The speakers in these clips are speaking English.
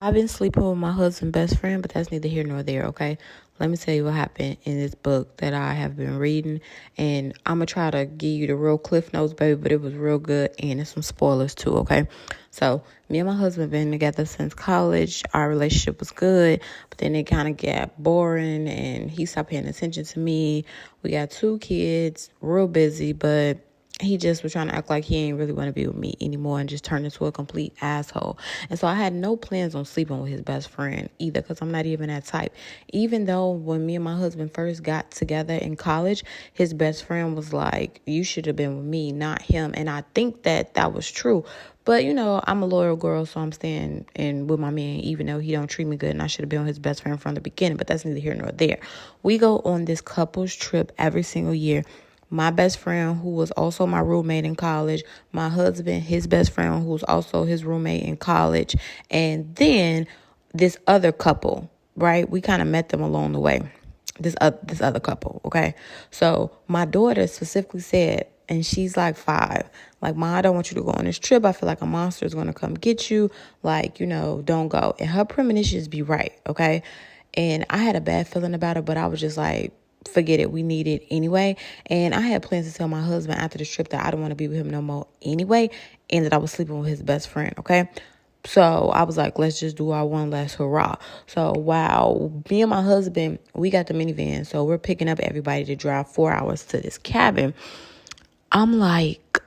I've been sleeping with my husband's best friend, but that's neither here nor there, okay? Let me tell you what happened in this book that I have been reading, and I'm going to try to give you the real cliff notes, baby, but it was real good, and there's some spoilers too, okay? So, me and my husband been together since college. Our relationship was good, but then it kind of got boring, and he stopped paying attention to me. We got 2 kids, real busy, but he just was trying to act like he ain't really want to be with me anymore and just turned into a complete asshole. And so I had no plans on sleeping with his best friend either, because I'm not even that type. Even though when me and my husband first got together in college, his best friend was like, you should have been with me, not him. And I think that was true. But, I'm a loyal girl, so I'm staying in with my man, even though he don't treat me good, and I should have been with his best friend from the beginning. But that's neither here nor there. We go on this couples trip every single year. My best friend, who was also my roommate in college, my husband, his best friend, who's also his roommate in college, and then this other couple, right? We kind of met them along the way. This other couple, okay? So my daughter specifically said, and she's like 5, like, Ma, I don't want you to go on this trip. I feel like a monster is going to come get you. Like, don't go. And her premonitions be right, okay? And I had a bad feeling about it, but I was just like, forget it. We need it anyway. And I had plans to tell my husband after the trip that I don't want to be with him no more anyway, and that I was sleeping with his best friend, okay? So I was like, let's just do our one last hurrah. So while me and my husband, we got the minivan, so we're picking up everybody to drive 4 hours to this cabin. I'm like,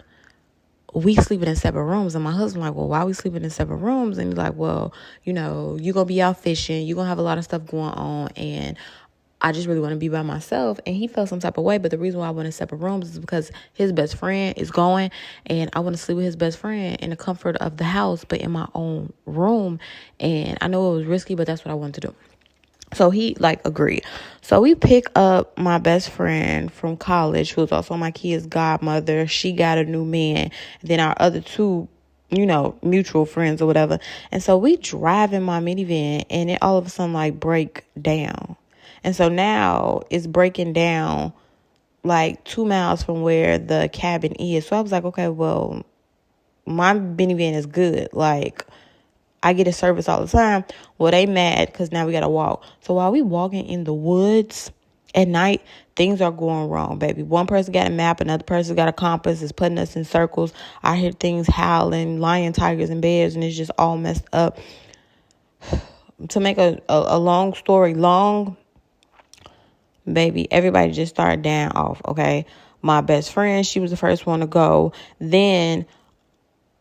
we sleeping in separate rooms. And my husband like, well, why are we sleeping in separate rooms? And he's like, well, you're going to be out fishing. You're going to have a lot of stuff going on. And I just really want to be by myself. And he felt some type of way. But the reason why I went in separate rooms is because his best friend is going. And I want to sleep with his best friend in the comfort of the house, but in my own room. And I know it was risky, but that's what I wanted to do. So he agreed. So we pick up my best friend from college, who's also my kid's godmother. She got a new man. And then our other 2, mutual friends or whatever. And so we drive in my minivan, and it all of a sudden break down. And so now it's breaking down 2 miles from where the cabin is. So I was like, okay, well, my minivan is good. I get a service all the time. Well, they mad because now we got to walk. So while we walking in the woods at night, things are going wrong, baby. One person got a map, another person got a compass, is putting us in circles. I hear things howling, lion, tigers, and bears, and it's just all messed up. To make a long story long, baby, everybody just started down off, okay? My best friend, she was the first one to go. Then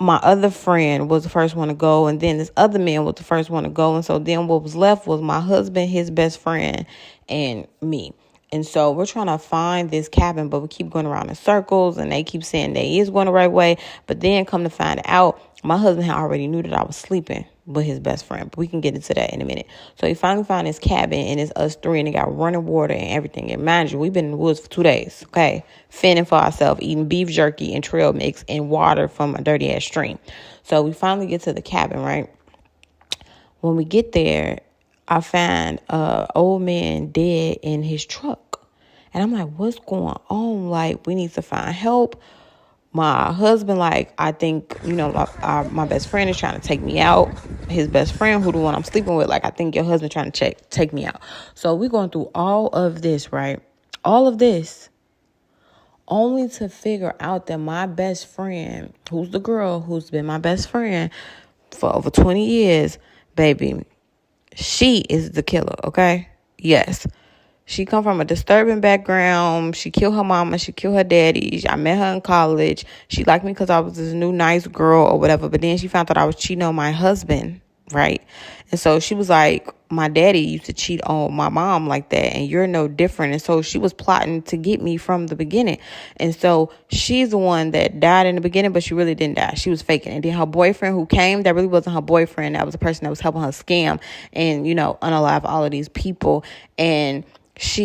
my other friend was the first one to go, and then this other man was the first one to go. And so then what was left was my husband, his best friend, and me. And so we're trying to find this cabin, but we keep going around in circles, and they keep saying they is going the right way. But then come to find out, my husband had already knew that I was sleeping with his best friend. But we can get into that in a minute. So he finally found this cabin, and it's us 3, and it got running water and everything. And mind you, we've been in the woods for 2 days, okay? Fending for ourselves, eating beef jerky and trail mix and water from a dirty-ass stream. So we finally get to the cabin, right? When we get there, I find an old man dead in his truck. And I'm like, what's going on? We need to find help. My husband, I think, my best friend is trying to take me out. His best friend, who the one I'm sleeping with, I think your husband trying to take me out. So we're going through all of this, right? All of this, only to figure out that my best friend, who's the girl who's been my best friend for over 20 years, baby, she is the killer, okay? Yes. She come from a disturbing background. She killed her mama. She killed her daddy. I met her in college. She liked me because I was this new nice girl or whatever. But then she found out I was cheating on my husband, right? And so she was like, my daddy used to cheat on my mom like that, and you're no different. And so she was plotting to get me from the beginning. And so she's the one that died in the beginning, but she really didn't die. She was faking. And then her boyfriend who came, that really wasn't her boyfriend. That was a person that was helping her scam and, unalive all of these people. And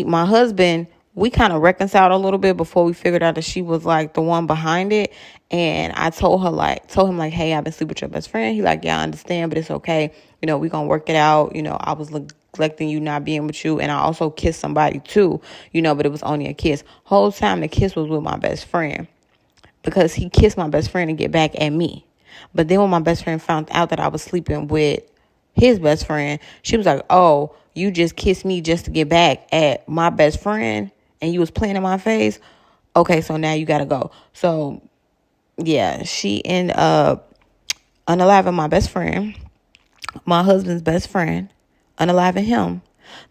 my husband, we kind of reconciled a little bit before we figured out that she was the one behind it. And I told him hey, I've been sleeping with your best friend. He yeah, I understand, but it's okay. We gonna work it out. I was neglecting you, not being with you. And I also kissed somebody too, but it was only a kiss. Whole time the kiss was with my best friend, because he kissed my best friend to get back at me. But then when my best friend found out that I was sleeping with his best friend. She was like, oh, you just kissed me just to get back at my best friend and you was playing in my face. Okay, so now you got to go. So, yeah, she ended up unaliving my best friend, my husband's best friend, unaliving him.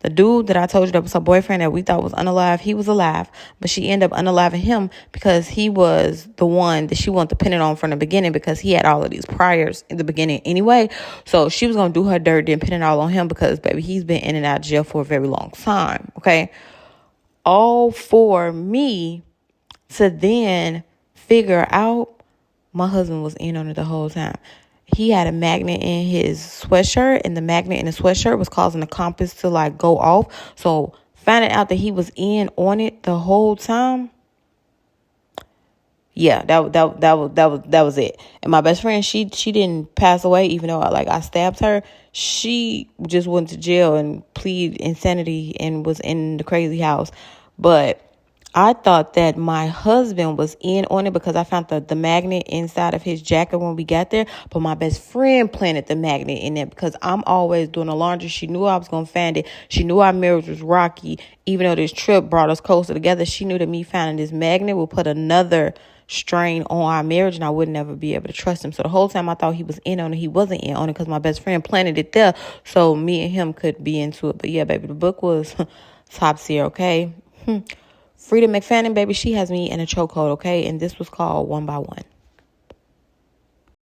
The dude that I told you that was her boyfriend that we thought was unalive, he was alive, but she ended up unaliving him because he was the one that she wanted to pin it on from the beginning because he had all of these priors in the beginning anyway. So she was going to do her dirt, then pin it all on him because, baby, he's been in and out of jail for a very long time, okay? All for me to then figure out my husband was in on it the whole time. He had a magnet in his sweatshirt, and the magnet in the sweatshirt was causing the compass to like go off. So finding out that he was in on it the whole time, yeah, that was it. And my best friend, she didn't pass away, even though I stabbed her. She just went to jail and pleaded insanity and was in the crazy house. But I thought that my husband was in on it because I found the magnet inside of his jacket when we got there. But my best friend planted the magnet in there because I'm always doing the laundry. She knew I was going to find it. She knew our marriage was rocky. Even though this trip brought us closer together, she knew that me finding this magnet would put another strain on our marriage and I would never be able to trust him. So the whole time I thought he was in on it, he wasn't in on it because my best friend planted it there so me and him could be into it. But yeah, baby, the book was top tier, okay? Freida McFadden, baby, she has me in a chokehold, okay? And this was called One by One.